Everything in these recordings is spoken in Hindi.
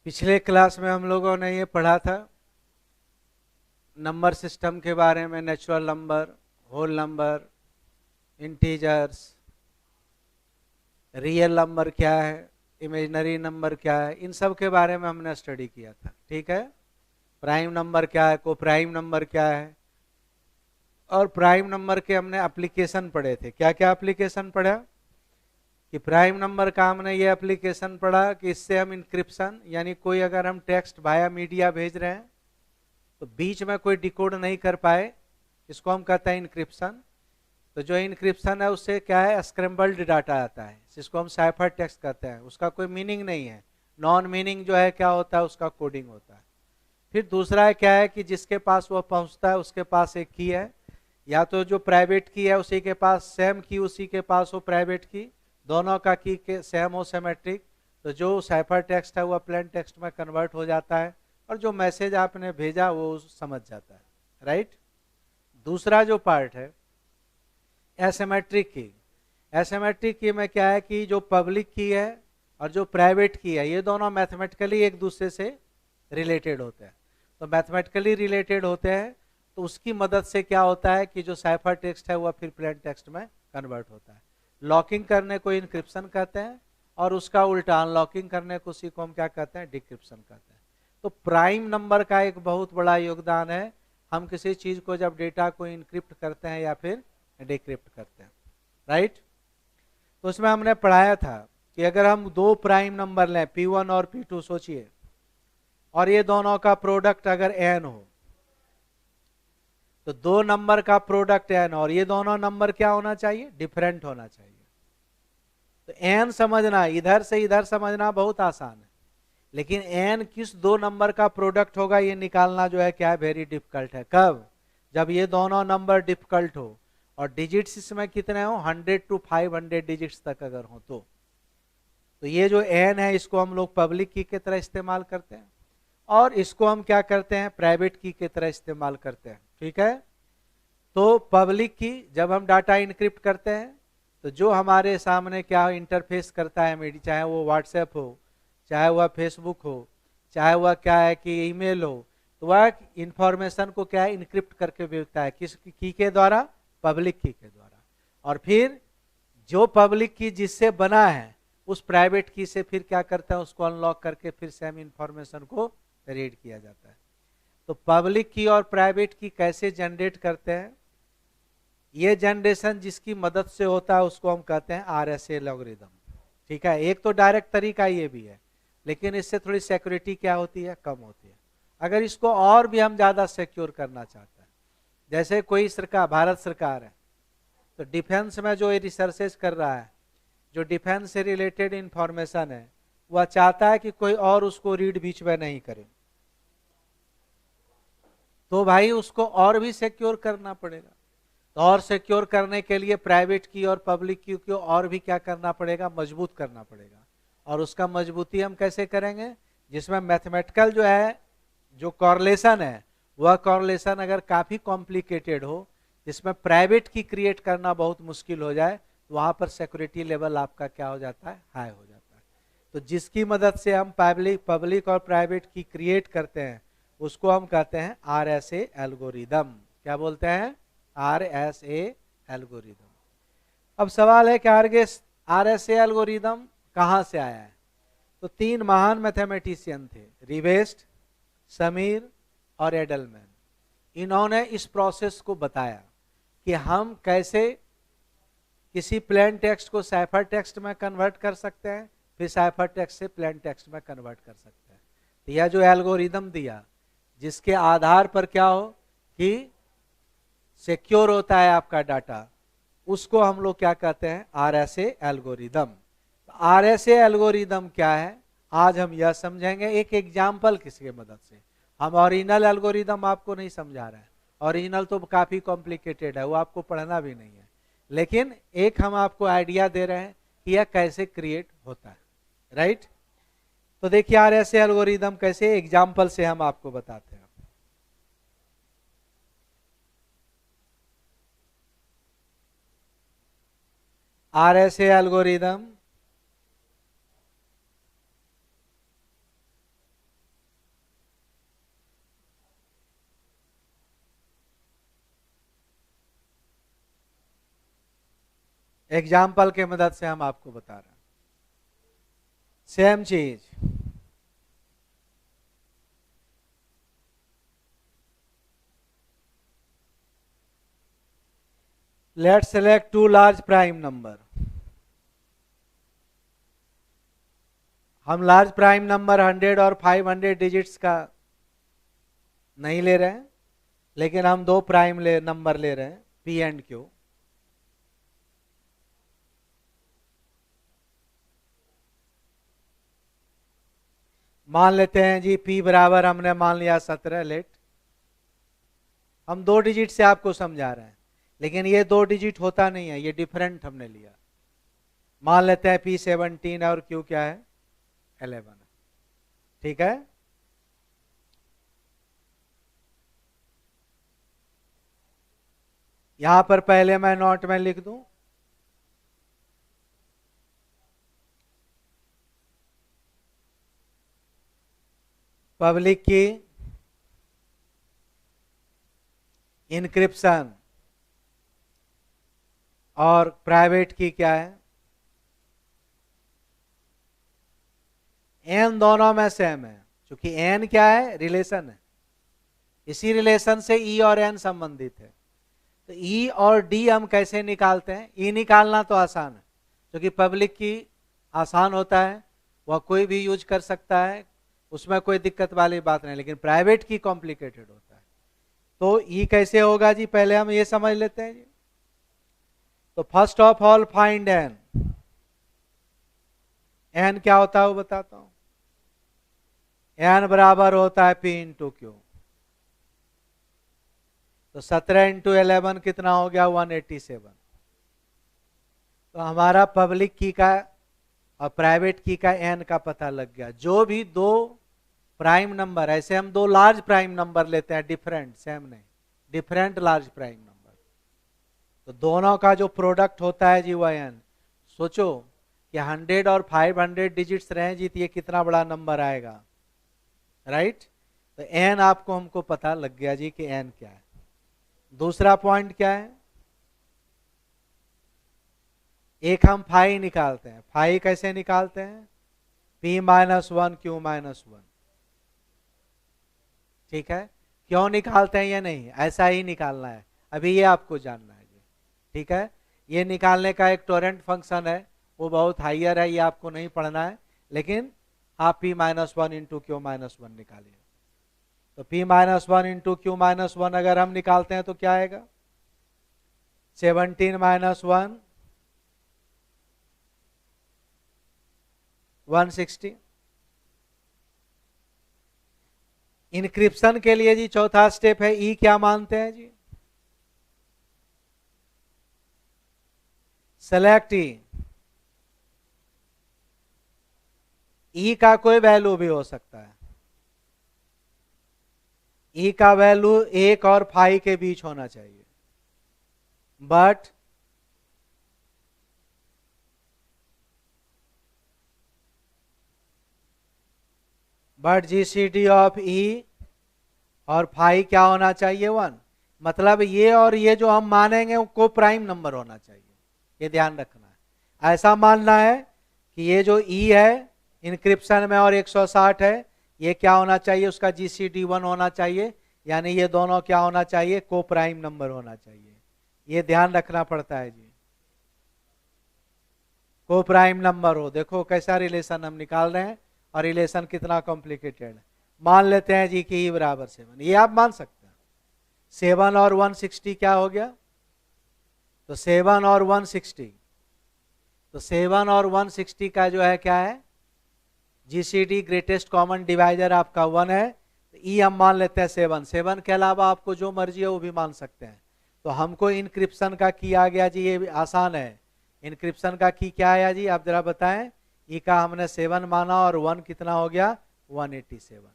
पिछले क्लास में हम लोगों ने ये पढ़ा था नंबर सिस्टम के बारे में। Natural number, whole number, integers, real number क्या है, इमेजिनरी नंबर क्या है, इन सब के बारे में हमने स्टडी किया था। ठीक है। प्राइम नंबर क्या है, को प्राइम नंबर क्या है, और प्राइम नंबर के हमने एप्लीकेशन पढ़े थे। क्या क्या एप्लीकेशन पढ़ा कि प्राइम नंबर का हमने ये एप्लीकेशन पढ़ा कि इससे हम इंक्रिप्शन, यानी कोई अगर हम टेक्स्ट वाया मीडिया भेज रहे हैं तो बीच में कोई डिकोड नहीं कर पाए, इसको हम कहते हैं इंक्रिप्शन। तो जो इंक्रिप्शन है उससे क्या है, स्क्रैम्बल्ड डाटा आता है, जिसको हम साइफर टेक्स्ट कहते हैं। उसका कोई मीनिंग नहीं है, नॉन मीनिंग जो है क्या होता है, उसका कोडिंग होता है। फिर दूसरा है क्या है कि जिसके पास वो पहुंचता है उसके पास एक की है, या तो जो प्राइवेट की है उसी के पास सेम की, उसी के पास हो प्राइवेट की, दोनों का की के सेम हो, सिमेट्रिक। तो जो साइफर टेक्स्ट है वो प्लेन टेक्स्ट में कन्वर्ट हो जाता है, और जो मैसेज आपने भेजा वो समझ जाता है। राइट। दूसरा जो पार्ट है एसिमेट्रिक की। एसिमेट्रिक की में क्या है कि जो पब्लिक की है और जो प्राइवेट की है, ये दोनों मैथमेटिकली एक दूसरे से रिलेटेड होते हैं। तो मैथमेटिकली रिलेटेड होते हैं तो उसकी मदद से क्या होता है कि जो साइफर टेक्स्ट है वह फिर प्लेन टेक्स्ट में कन्वर्ट होता है। लॉकिंग करने को इनक्रिप्शन कहते हैं, और उसका उल्टा अनलॉकिंग करने को उसी को हम क्या कहते हैं, डिक्रिप्शन कहते हैं। तो प्राइम नंबर का एक बहुत बड़ा योगदान है। हम किसी चीज को जब डेटा को इनक्रिप्ट करते हैं या फिर डिक्रिप्ट करते हैं। राइट। तो उसमें हमने पढ़ाया था कि अगर हम दो प्राइम नंबर लें P1 और P2, सोचिए, और ये दोनों का प्रोडक्ट अगर n हो, तो दो नंबर का प्रोडक्ट n, और ये दोनों नंबर क्या होना चाहिए, डिफरेंट होना चाहिए। तो n समझना, इधर से इधर समझना बहुत आसान है, लेकिन n किस दो नंबर का प्रोडक्ट होगा ये निकालना जो है क्या है, वेरी डिफिकल्ट है। कब? जब ये दोनों नंबर डिफिकल्ट हो और डिजिट्स इसमें कितने हो, 100 to 500 डिजिट्स तक अगर हो तो ये जो n है इसको हम लोग पब्लिक की की तरह इस्तेमाल करते हैं, और इसको हम क्या करते हैं, प्राइवेट की की तरह इस्तेमाल करते हैं। ठीक है। तो पब्लिक की जब हम डाटा इनक्रिप्ट करते हैं तो जो हमारे सामने क्या इंटरफेस करता है मीडिया, चाहे वो व्हाट्सएप हो, चाहे वह फेसबुक हो, चाहे वह क्या है कि ईमेल हो, तो वह इंफॉर्मेशन को क्या है, इनक्रिप्ट करके भेजता है। किस की के द्वारा, पब्लिक की के द्वारा। और फिर जो पब्लिक की जिससे बना है उस प्राइवेट की से फिर क्या करता है, उसको अनलॉक करके फिर सेम इंफॉर्मेशन को रीड किया जाता है। तो पब्लिक की और प्राइवेट की कैसे जनरेट करते हैं, ये जनरेशन जिसकी मदद से होता है उसको हम कहते हैं आरएसए एल्गोरिदम। ठीक है। एक तो डायरेक्ट तरीका ये भी है, लेकिन इससे थोड़ी सिक्योरिटी क्या होती है, कम होती है। अगर इसको और भी हम ज्यादा सिक्योर करना चाहते हैं, जैसे कोई सरकार, भारत सरकार है, तो डिफेंस में जो रिसर्चेज कर रहा है, जो डिफेंस से रिलेटेड इंफॉर्मेशन है, वह चाहता है कि कोई और उसको रीड बीच में नहीं करे, तो भाई उसको और भी सिक्योर करना पड़ेगा। तो और सिक्योर करने के लिए प्राइवेट की और पब्लिक की को और भी क्या करना पड़ेगा, मजबूत करना पड़ेगा। और उसका मजबूती हम कैसे करेंगे, जिसमें मैथमेटिकल जो है, जो कॉरलेशन है, वह कॉरलेशन अगर काफी कॉम्प्लिकेटेड हो, जिसमें प्राइवेट की क्रिएट करना बहुत मुश्किल हो जाए, तो वहां पर सिक्योरिटी लेवल आपका क्या हो जाता है, हाई हो जाता है। तो जिसकी मदद से हम पब्लिक और प्राइवेट की क्रिएट करते हैं उसको हम कहते हैं आरएसए एल्गोरिदम। क्या बोलते हैं, आरएसए एल्गोरिदम। अब सवाल है कि आरएसए एल्गोरिदम कहां से आया है। तो तीन महान मैथमेटिशियन थे, रिवेस्ट, समीर और एडलमैन। इन्होंने इस प्रोसेस को बताया कि हम कैसे किसी प्लेन टेक्स्ट को साइफर टेक्स्ट में कन्वर्ट कर सकते हैं, फिर साइफर टेक्स्ट से प्लेन टेक्स्ट में कन्वर्ट कर सकते हैं। तो यह जो एल्गोरिदम दिया, जिसके आधार पर क्या हो कि सिक्योर होता है आपका डाटा, उसको हम लोग क्या कहते हैं, आरएसए एल्गोरिदम। आरएसए एल्गोरिदम क्या है, आज हम यह समझेंगे एक एग्जाम्पल किसके मदद से। हम ओरिजिनल एल्गोरिदम आपको नहीं समझा रहे हैं, ओरिजिनल तो काफी कॉम्प्लिकेटेड है, वो आपको पढ़ना भी नहीं है, लेकिन एक हम आपको आइडिया दे रहे हैं कि यह कैसे क्रिएट होता है। राइट। तो देखिए आरएसए एल्गोरिदम कैसे, एग्जाम्पल से हम आपको बताते हैं। आरएसए एल्गोरिदम एग्जाम्पल के मदद से हम आपको बता रहे हैं। सेम चीज, let's select two large prime number. हम लार्ज प्राइम नंबर 100 और 500 डिजिट्स का नहीं ले रहे हैं, लेकिन हम दो प्राइम नंबर ले रहे हैं, पी एंड क्यू। मान लेते हैं जी P बराबर हमने मान लिया 17 लेट। हम 2 डिजिट से आपको समझा रहे हैं, लेकिन ये 2 डिजिट होता नहीं है, ये डिफरेंट हमने लिया। मान लेते हैं P 17 और Q क्या है 11। ठीक है, यहां पर पहले मैं नोट में लिख दूं, पब्लिक की इनक्रिप्शन और प्राइवेट की क्या है, एन दोनों में सेम है, क्योंकि एन क्या है रिलेशन है, इसी रिलेशन से ई और एन संबंधित है। तो ई और डी हम कैसे निकालते हैं? ई निकालना तो आसान है, क्योंकि पब्लिक की आसान होता है, वह कोई भी यूज कर सकता है, उसमें कोई दिक्कत वाली बात नहीं, लेकिन प्राइवेट की कॉम्प्लिकेटेड होता है। तो ई कैसे होगा जी, पहले हम ये समझ लेते हैं जी। तो first of all find N. N क्या होता है वो बताता हूं। एन बराबर होता है पी इंटू क्यू। तो 17 इंटू 11 कितना हो गया 187। तो हमारा पब्लिक की का और प्राइवेट की का एन का पता लग गया। जो भी दो प्राइम नंबर, ऐसे हम दो लार्ज प्राइम नंबर लेते हैं, डिफरेंट, सेम नहीं, डिफरेंट लार्ज प्राइम नंबर, तो दोनों का जो प्रोडक्ट होता है जी वह एन। सोचो कि 100 और 500 डिजिट्स रहे जी, तो ये कितना बड़ा नंबर आएगा, राइट। तो एन आपको हमको पता लग गया जी कि एन क्या है। दूसरा पॉइंट क्या है, एक हम फाई निकालते हैं। फाई कैसे निकालते हैं? P -1 Q -1। ठीक है, क्यों निकालते हैं ये नहीं, ऐसा ही निकालना है, अभी ये आपको जानना है जी। ठीक है, ये निकालने का एक टोरेंट फंक्शन है, वो बहुत हाइयर है, ये आपको नहीं पढ़ना है, लेकिन आप P -1 इंटू Q -1 निकालिए। तो P -1 इंटू Q -1 अगर हम निकालते हैं तो क्या आएगा 17 -1 160। इनक्रिप्शन के लिए जी चौथा स्टेप है ई, क्या मानते हैं जी, सेलेक्ट ई। ई का कोई वैल्यू भी हो सकता है, ई का वैल्यू 1 और 5 के बीच होना चाहिए, बट जीसीडी ऑफ ई और 5 क्या होना चाहिए 1। मतलब ये और ये जो हम मानेंगे वो को प्राइम नंबर होना चाहिए, ये ध्यान रखना है। ऐसा मानना है कि ये जो ई है इनक्रिप्शन में और 160 है, ये क्या होना चाहिए, उसका जीसीडी 1 होना चाहिए, यानी ये दोनों क्या होना चाहिए, को प्राइम नंबर होना चाहिए। ये ध्यान रखना पड़ता है जी, को प्राइम नंबर हो। देखो कैसा रिलेशन हम निकाल रहे हैं, और रिलेशन कितना कॉम्प्लिकेटेड है। मान लेते हैं जी कि ई बराबर 7, ये आप मान सकते हैं। 7 और 160 क्या हो गया, तो 7 और 160, तो 7 और 160 का जो है क्या है, जीसीडी ग्रेटेस्ट कॉमन डिवाइजर आपका 1 है। तो ई हम मान लेते हैं 7 के अलावा आपको जो मर्जी है वो भी मान सकते हैं। तो हमको इनक्रिप्शन का की आ गया जी, ये भी आसान है। इनक्रिप्शन का की क्या आया जी, आप जरा बताएं। ई का हमने 7 माना और 1 कितना हो गया 187।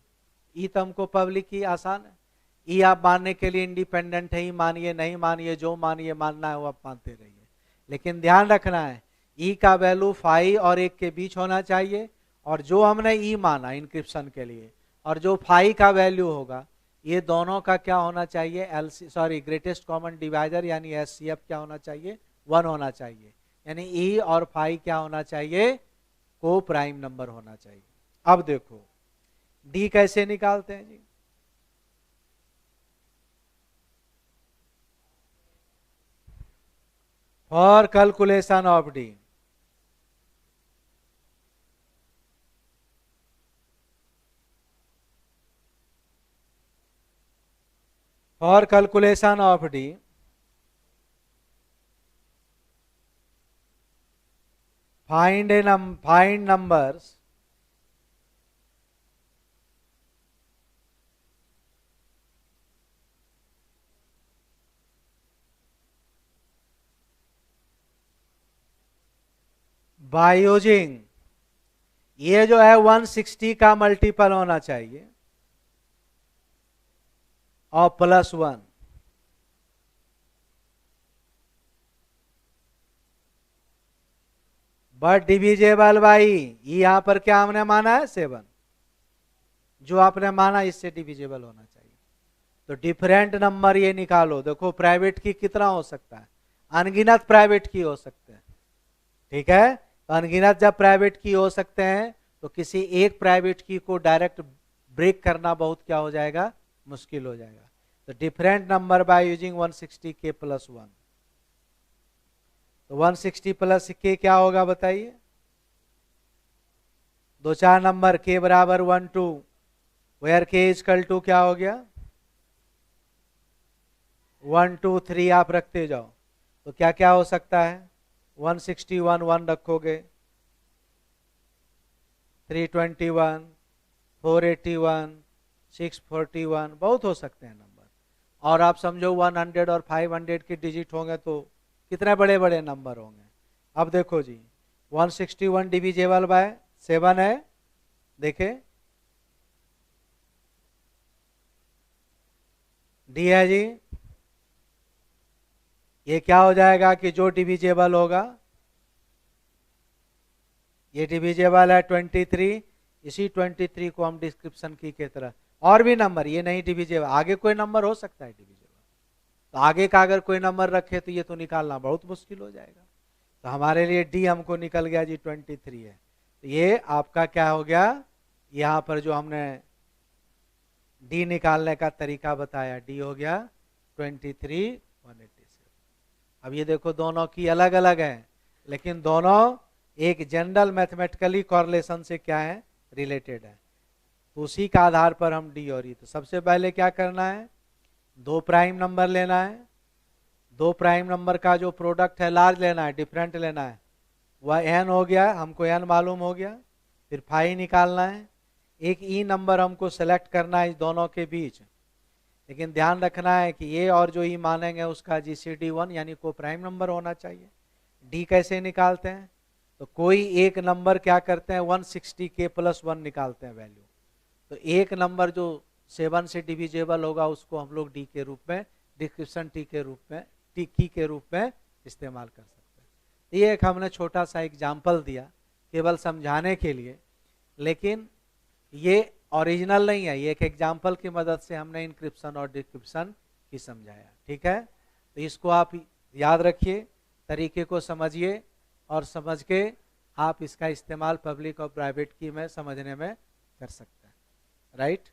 ई तो हमको पब्लिक की आसान है। ई आप मानने के लिए इंडिपेंडेंट है, ही मानिए नहीं मानिए, जो मानिए मानना है वो आप मानते रहिए, लेकिन ध्यान रखना है ई का वैल्यू 5 और 1 के बीच होना चाहिए, और जो हमने ई माना इनक्रिप्शन के लिए और जो 5 का वैल्यू होगा, ये दोनों का क्या होना चाहिए, ग्रेटेस्ट कॉमन डिवाइजर यानी एचसीएफ क्या होना चाहिए 1 होना चाहिए। यानी ई और फाई क्या होना चाहिए, को प्राइम नंबर होना चाहिए। अब देखो डी कैसे निकालते हैं जी, for calculation of D, for calculation of D find numbers by using, ये जो है 160 का मल्टीपल होना चाहिए और +1, बट डिविजेबल बाई, यहां पर क्या हमने माना है 7, जो आपने माना इससे डिविजेबल होना चाहिए। तो डिफरेंट नंबर ये निकालो, देखो प्राइवेट की कितना हो सकता है, अनगिनत प्राइवेट की हो सकते हैं, ठीक है। तो अनगिनत जब प्राइवेट की हो सकते हैं तो किसी एक प्राइवेट की को डायरेक्ट ब्रेक करना बहुत क्या हो जाएगा, मुश्किल हो जाएगा। तो डिफरेंट नंबर बाय यूजिंग 160 के +1, तो 160 + के क्या होगा बताइए, 2 4 नंबर के बराबर 1 2, वेयर के इक्वल टू क्या हो गया 1 2 3, आप रखते जाओ। तो क्या क्या हो सकता है, 161 1 रखोगे, 321, 481, 641, बहुत हो सकते हैं नंबर। और आप समझो 100 और 500 के डिजिट होंगे तो कितने बड़े बड़े नंबर होंगे। अब देखो जी 161 डिविजेबल बाय 7 है, देखे डी है जी, ये क्या हो जाएगा कि जो डिविजेबल होगा, ये डिविजेबल है 23, इसी 23 को हम डिस्क्रिप्शन की तरह, और भी नंबर ये नहीं डिविजेबल, आगे कोई नंबर हो सकता है डिविजेबल, तो आगे का अगर कोई नंबर रखे तो ये तो निकालना बहुत मुश्किल हो जाएगा। तो हमारे लिए डी हमको निकल गया जी 23 है। तो ये आपका क्या हो गया, यहाँ पर जो हमने डी निकालने का तरीका बताया, डी हो गया 23 187। अब ये देखो दोनों की अलग अलग है, लेकिन दोनों एक जनरल मैथमेटिकली कॉरलेशन से क्या है, रिलेटेड है। तो उसी का आधार पर हम डी और ई, तो सबसे पहले क्या करना है, 2 प्राइम नंबर लेना है, 2 प्राइम नंबर का जो प्रोडक्ट है लार्ज लेना है, डिफरेंट लेना है, वह एन हो गया, हमको एन मालूम हो गया। फिर फाई निकालना है, एक ई नंबर हमको सेलेक्ट करना है इस दोनों के बीच, लेकिन ध्यान रखना है कि ये और जो ई मानेंगे उसका जीसीडी 1 यानी को प्राइम नंबर होना चाहिए। डी कैसे निकालते हैं, तो कोई एक नंबर क्या करते हैं 160 के +1 निकालते हैं वैल्यू, तो एक नंबर जो 7 से डिविजेबल होगा उसको हम लोग डी के रूप में, डिस्क्रिप्शन टी के रूप में, टी की के रूप में इस्तेमाल कर सकते हैं। ये एक हमने छोटा सा एग्जाम्पल दिया केवल समझाने के लिए, लेकिन ये ओरिजिनल नहीं है, ये एक एग्जाम्पल की मदद से हमने इंक्रिप्शन और डिक्रिप्शन की समझाया, ठीक है। तो इसको आप याद रखिए, तरीके को समझिए और समझ के आप इसका इस्तेमाल पब्लिक और प्राइवेट की में समझने में कर सकते हैं, राइट।